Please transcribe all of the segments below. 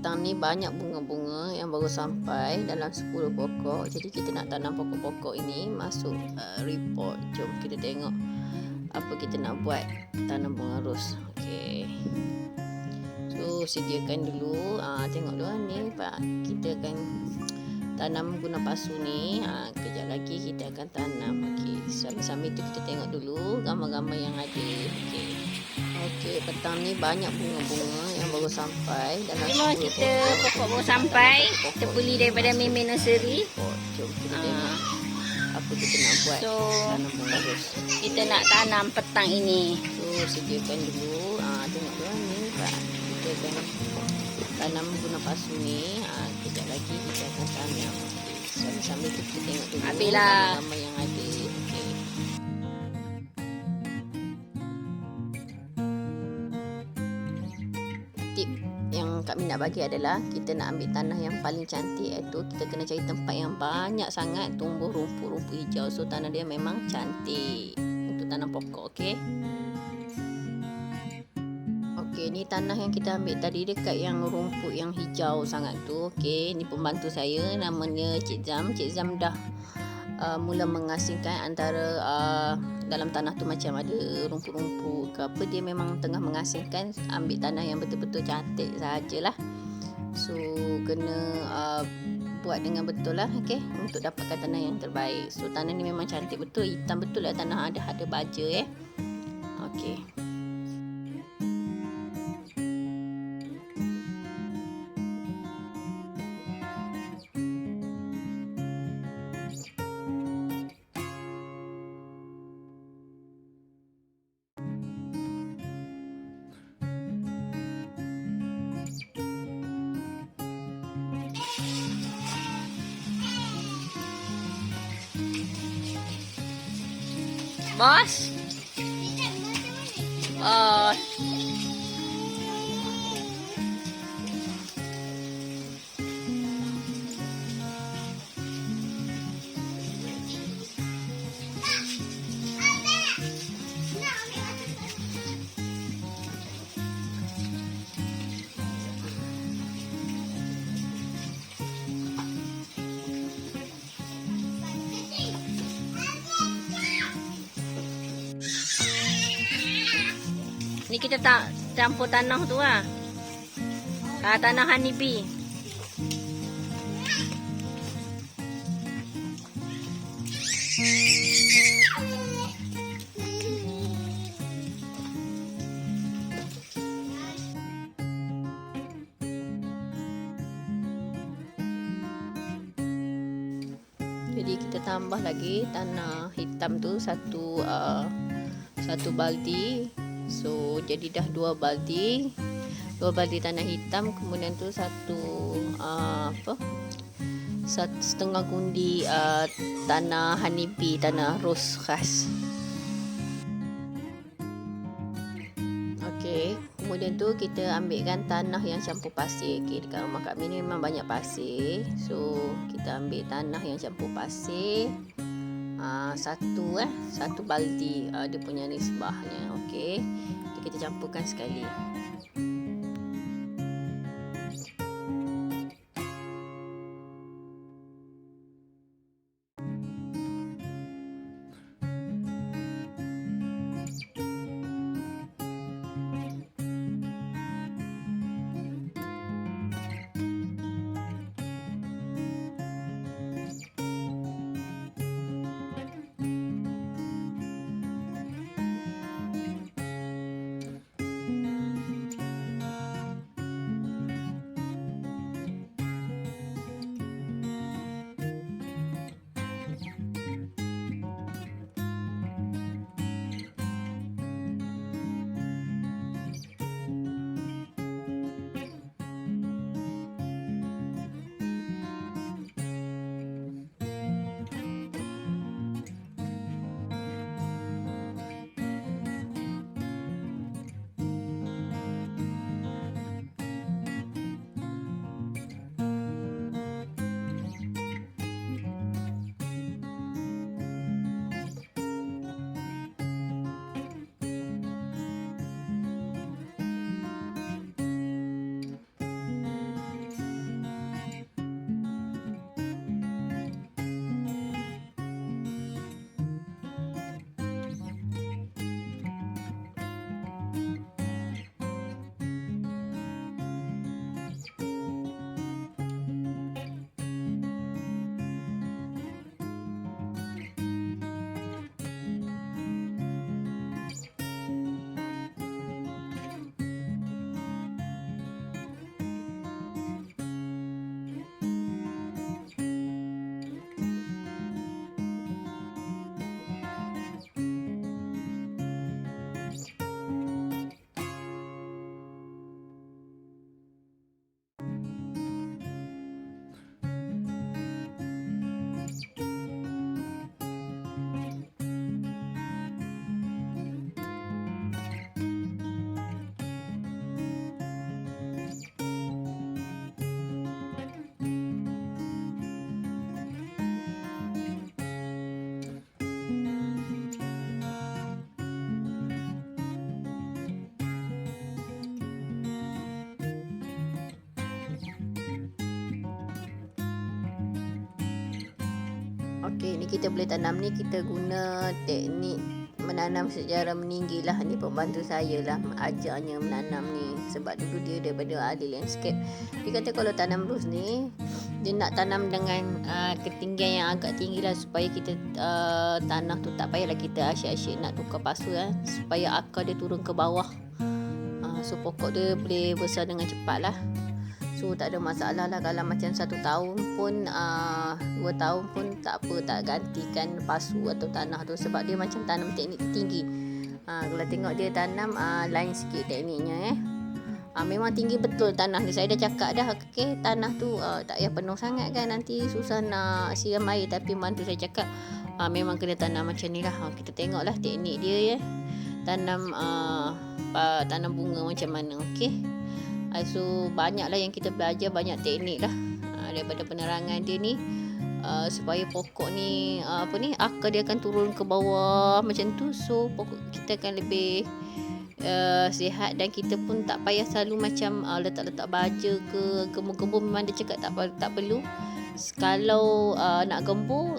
petang ni banyak bunga-bunga yang baru sampai dalam 10 pokok. Jadi kita nak tanam pokok-pokok ini masuk report. Jom kita tengok apa kita nak buat tanam bunga ros. Okey. So sediakan dulu. Tengok dulu ni Pak. Kita akan tanam guna pasu ni. Kejap lagi kita akan tanam. Okey. Sambil-sambil tu kita tengok dulu gambar-gambar yang ada. Okey. Okey, petang ni banyak bunga-bunga yang baru sampai dalam Cuma kita pokok baru sampai. Kita beli daripada Mimi Nursery. Jom kita tengok apa kita nak buat tanam bunga ros. Kita nak tanam petang ini. So sediakan dulu. Tengok dulu ni Pak. Kita akan tanam guna pasu ni. Kejap lagi kita akan tanam. Sambil-sambil kita tengok dulu gambar yang ada. Okey. Tip yang Kak Min nak bagi adalah kita nak ambil tanah yang paling cantik, iaitu kita kena cari tempat yang banyak sangat tumbuh rumput-rumput hijau. So tanah dia memang cantik untuk tanam pokok. Okey. Okey, ni tanah yang kita ambil tadi dekat yang rumput yang hijau sangat tu. Okey, ni pembantu saya namanya Cik Zam. Cik Zam dah mula mengasingkan antara dalam tanah tu macam ada rumput-rumput ke apa, dia memang tengah mengasingkan, ambil tanah yang betul-betul cantik sajalah. So kena buat dengan betul lah, okey, untuk dapatkan tanah yang terbaik. So tanah ni memang cantik betul, hitam betul lah tanah, ada baja okey. Bos. Bos. Ni kita tak campur tanah tu lah. Tanah honeybee. Jadi kita tambah lagi tanah hitam tu satu baldi. So jadi dah 2 baldi tanah hitam, kemudian tu setengah gundi tanah honeybee, tanah ros khas. Okey, kemudian tu kita ambilkan tanah yang campur pasir. Okey, dekat rumah Kak Min ni memang banyak pasir. So kita ambil tanah yang campur pasir. Satu baldi dia punya nisbahnya. Okey, kita campurkan sekali. Okey, ni kita boleh tanam ni, kita guna teknik menanam secara meninggi lah. Ni pembantu saya lah ajarnya menanam ni. Sebab dulu dia daripada ahli landscape. Dia kata kalau tanam ros ni, dia nak tanam dengan ketinggian yang agak tinggi lah. Supaya kita tanah tu tak payahlah kita asyik-asyik nak tukar pasu supaya akar dia turun ke bawah. So pokok dia boleh besar dengan cepat lah. So tak ada masalah lah kalau macam 1 tahun pun 2 tahun pun tak apa, tak gantikan pasu atau tanah tu, sebab dia macam tanam teknik tinggi. Kalau tengok dia tanam lain sikit tekniknya memang tinggi betul tanah ni. Saya dah cakap dah, okey, tanah tu tak payah penuh sangat kan, nanti susah nak siram air. Tapi mantu saya cakap memang kena tanam macam ni lah. Kita tengoklah teknik dia tanam tanam bunga macam mana. Okey. So banyaklah yang kita belajar, banyak teknik lah daripada penerangan dia ni, supaya pokok ni akar dia akan turun ke bawah macam tu. So pokok kita akan lebih sihat, dan kita pun tak payah selalu macam letak-letak baja ke gembur-gembur. Memang dia cakap tak perlu. Kalau nak gembur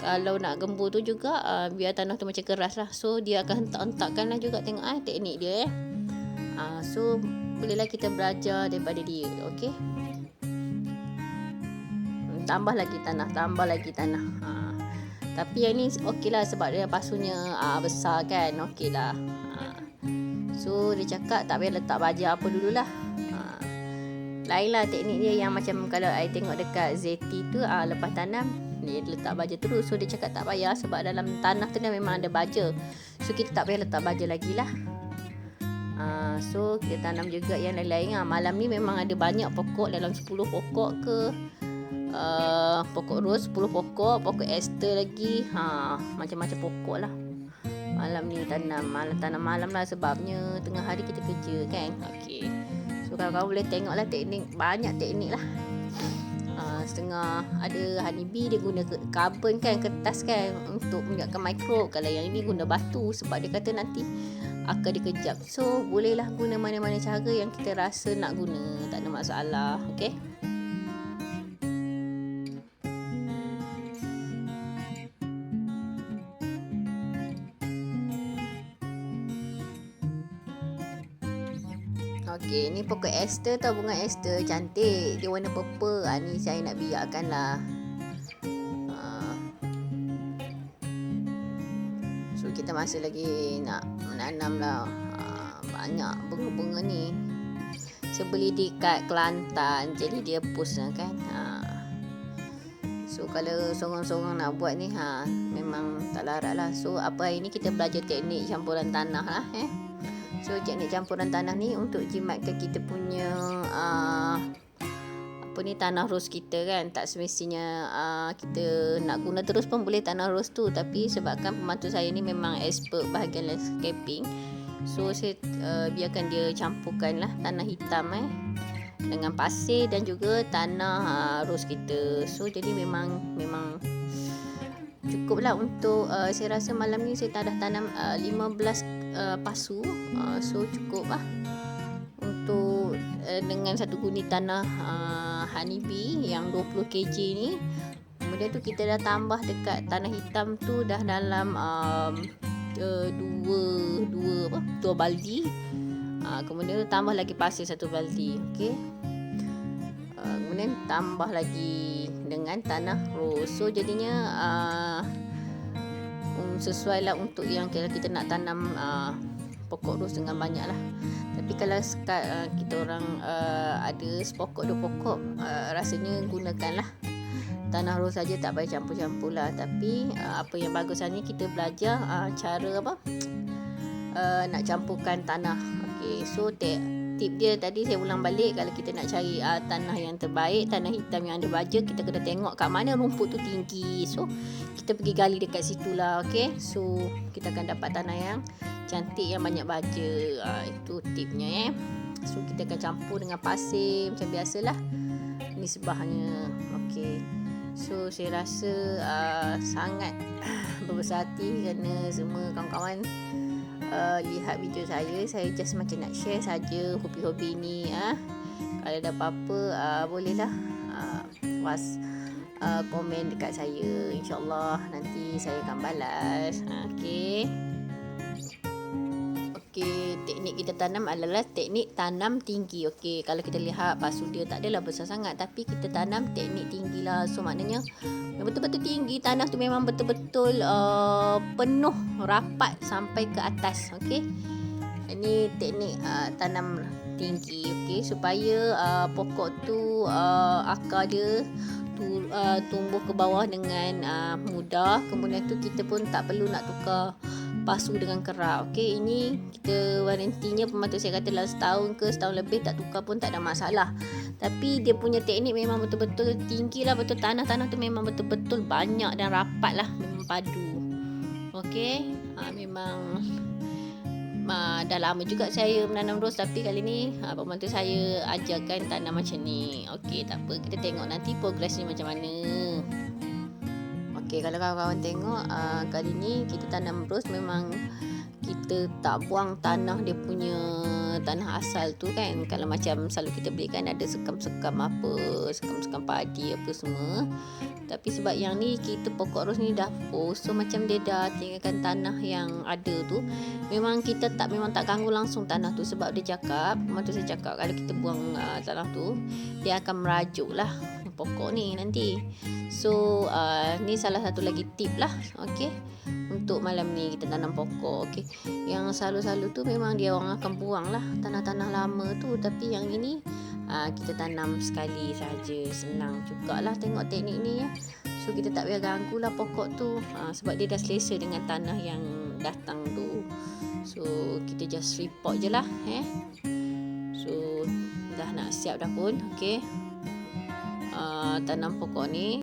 kalau nak gembur tu juga biar tanah tu macam keras lah. So dia akan hentak-hentakkan lah juga. Tengok teknik dia so bolehlah kita belajar daripada dia. Okey, tambah lagi tanah. Tapi yang ni okey lah, sebab dia pasunya besar kan. Okey lah. So dia cakap tak payah letak baja apa dululah. Lain lah teknik dia yang macam kalau I tengok dekat ZT tu, lepas tanam dia letak baja terus. So dia cakap tak payah, sebab dalam tanah tu memang ada baja. So kita tak payah letak baja lagi lah. So kita tanam juga yang lain-lain. Malam ni memang ada banyak pokok, dalam 10 pokok ke pokok ros 10 pokok ester lagi, macam-macam pokok lah. Malam ni tanam malam lah, sebabnya tengah hari kita kerja kan. Okey, so kawan-kawan boleh tengoklah teknik, banyak teknik lah. Setengah ada honeybee, dia guna karbon kan, kertas kan, untuk menyiapkan mikrob. Kalau yang ini guna batu, sebab dia kata nanti akar dia kejap. So bolehlah guna mana-mana cara yang kita rasa nak guna, tak ada masalah. Okey. Okey, ni pokok ester tau, bunga ester cantik. Dia warna purple. Ni saya nak biarkan lah. So kita masih lagi nak menanam lah. Banyak bunga-bunga ni. Saya beli dekat Kelantan, jadi dia push lah kan. So kalau sorang-sorang nak buat ni memang tak larat lah. So apa hari ni kita belajar teknik campuran tanah lah. So teknik campuran tanah ni untuk jimatkan kita punya tanah ros kita kan. Tak semestinya kita nak guna terus pun boleh tanah ros tu. Tapi sebabkan pembantu saya ni memang expert bahagian landscaping, so saya biarkan dia campurkan lah tanah hitam dengan pasir dan juga tanah ros kita. So jadi memang cukup lah untuk saya rasa malam ni saya dah tanam 15 pasu. So cukup lah untuk dengan satu guni tanah honeybee yang 20 kg ni. Kemudian tu kita dah tambah dekat tanah hitam tu dah dalam dua baldi. Kemudian tu tambah lagi pasir 1 baldi. Okey. Kemudian tambah lagi dengan tanah ros. So jadinya sesuai lah untuk yang kita nak tanam pokok ros dengan banyak lah. Tapi kalau kita orang ada sepokok 2 pokok, rasanya gunakanlah tanah ros saja, tak payah campur-campur lah. Tapi apa yang bagus ni kita belajar cara nak campurkan tanah. Okey, so tip dia tadi saya ulang balik, kalau kita nak cari tanah yang terbaik, tanah hitam yang ada baja, kita kena tengok kat mana rumput tu tinggi. So kita pergi gali dekat situ lah. Okey, so kita akan dapat tanah yang cantik, yang banyak baja. Itu tipnya So kita akan campur dengan pasir macam biasalah. Ni sebahnya. Okey, so saya rasa sangat berbesar hati kerana semua kawan-kawan lihat video saya just macam nak share saja hobi-hobi ni. Kalau ada apa-apa bolehlah komen dekat saya. InsyaAllah nanti saya akan balas. Okey. Okey, teknik kita tanam adalah teknik tanam tinggi. Okey, kalau kita lihat pasu dia tak adalah besar sangat, tapi kita tanam teknik tinggi lah. So maknanya betul-betul tinggi, tanah tu memang betul-betul penuh rapat sampai ke atas. Okey. Ini teknik tanam tinggi, okey, supaya pokok tu akar dia tumbuh ke bawah dengan mudah. Kemudian tu kita pun tak perlu nak tukar pasu dengan kerak. Okey, ini kita warantinya pembantu saya kata dalam setahun ke setahun lebih tak tukar pun tak ada masalah. Tapi dia punya teknik memang betul-betul tinggi lah, betul tanah-tanah tu memang betul-betul banyak dan rapat lah, memang padu. Okey, memang dah lama juga saya menanam ros, tapi kali ni pembantu saya ajarkan tanam macam ni. Okey, tak apa, kita tengok nanti progresnya macam mana. Okey, kalau kawan-kawan tengok kali ni kita tanam ros, memang kita tak buang tanah dia punya tanah asal tu kan. Kalau macam selalu kita beli kan ada sekam-sekam apa, sekam-sekam padi apa semua. Tapi sebab yang ni kita pokok ros ni dah so macam dia dah tinggalkan tanah yang ada tu. Memang tak ganggu langsung tanah tu, sebab dia cakap, pembantu saya cakap kalau kita buang tanah tu dia akan merajuk lah pokok ni nanti. So ni salah satu lagi tip lah. Okey, untuk malam ni kita tanam pokok. Okey, yang selalu-selalu tu memang dia orang akan buang lah tanah-tanah lama tu, tapi yang ini kita tanam sekali saja. Senang jugalah tengok teknik ni ya. So kita tak payah ganggu lah pokok tu sebab dia dah selesa dengan tanah yang datang tu. So kita just repot je lah So dah nak siap dah pun. Okey, tanam pokok ni